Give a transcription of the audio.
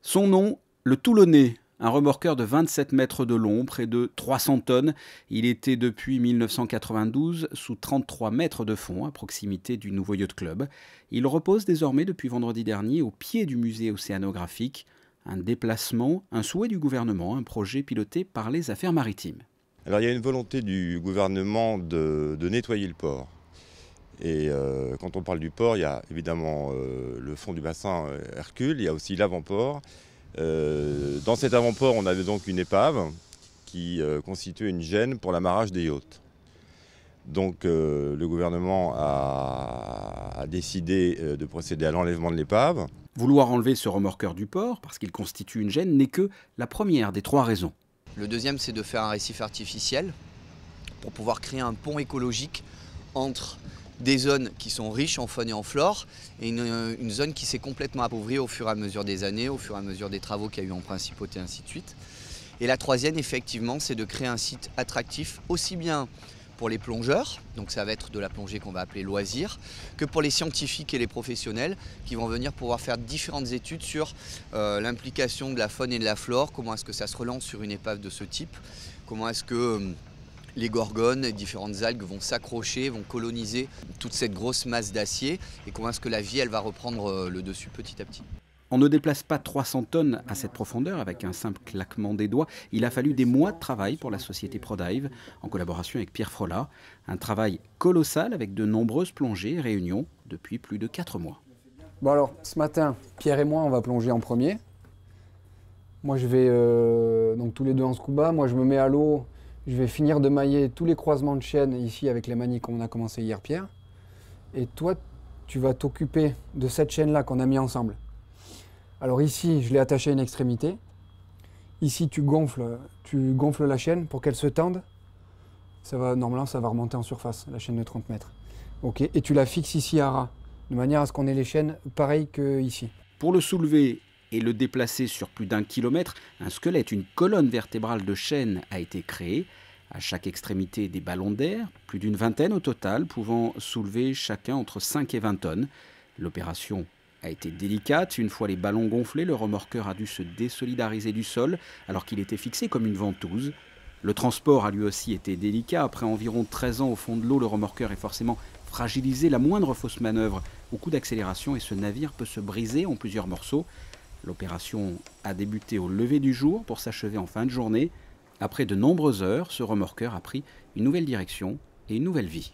Son nom, le Toulonnais, un remorqueur de 27 mètres de long, près de 300 tonnes. Il était depuis 1992 sous 33 mètres de fond, à proximité du nouveau yacht club. Il repose désormais depuis vendredi dernier au pied du musée océanographique. Un déplacement, un souhait du gouvernement, un projet piloté par les affaires maritimes. Alors il y a une volonté du gouvernement de nettoyer le port. Et quand on parle du port, il y a évidemment le fond du bassin Hercule, il y a aussi l'avant-port. Dans cet avant-port, on avait donc une épave qui constituait une gêne pour l'amarrage des yachts. Donc le gouvernement a décidé de procéder à l'enlèvement de l'épave. Vouloir enlever ce remorqueur du port, parce qu'il constitue une gêne, n'est que la première des 3 raisons. Le deuxième, c'est de faire un récif artificiel pour pouvoir créer un pont écologique entre des zones qui sont riches en faune et en flore et une zone qui s'est complètement appauvrie au fur et à mesure des années, au fur et à mesure des travaux qu'il y a eu en principauté, ainsi de suite. Et la troisième, effectivement, c'est de créer un site attractif aussi bien pour les plongeurs, donc ça va être de la plongée qu'on va appeler loisir, que pour les scientifiques et les professionnels qui vont venir pouvoir faire différentes études sur l'implication de la faune et de la flore, comment est-ce que ça se relance sur une épave de ce type, comment est-ce que les gorgones et différentes algues vont s'accrocher, vont coloniser toute cette grosse masse d'acier et comment est-ce que la vie elle va reprendre le dessus petit à petit. On ne déplace pas 300 tonnes à cette profondeur avec un simple claquement des doigts. Il a fallu des mois de travail pour la société Prodive, en collaboration avec Pierre Frolat. Un travail colossal avec de nombreuses plongées et réunions depuis plus de 4 mois. Bon alors, ce matin, Pierre et moi, on va plonger en premier. Moi, je vais, donc tous les deux en scuba, moi je me mets à l'eau, je vais finir de mailler tous les croisements de chaînes ici avec les manies qu'on a commencé hier, Pierre. Et toi, tu vas t'occuper de cette chaîne-là qu'on a mis ensemble. Alors ici, je l'ai attaché à une extrémité. Ici, tu gonfles la chaîne pour qu'elle se tende. Normalement, ça va remonter en surface, la chaîne de 30 mètres. Okay. Et tu la fixes ici à ras, de manière à ce qu'on ait les chaînes pareilles qu'ici. Pour le soulever et le déplacer sur plus d'1 kilomètre, un squelette, une colonne vertébrale de chaîne a été créée. À chaque extrémité, des ballons d'air, plus d'une vingtaine au total, pouvant soulever chacun entre 5 et 20 tonnes. L'opération a été délicate. Une fois les ballons gonflés, le remorqueur a dû se désolidariser du sol alors qu'il était fixé comme une ventouse. Le transport a lui aussi été délicat. Après environ 13 ans au fond de l'eau, le remorqueur est forcément fragilisé. La moindre fausse manœuvre au coup d'accélération et ce navire peut se briser en plusieurs morceaux. L'opération a débuté au lever du jour pour s'achever en fin de journée. Après de nombreuses heures, ce remorqueur a pris une nouvelle direction et une nouvelle vie.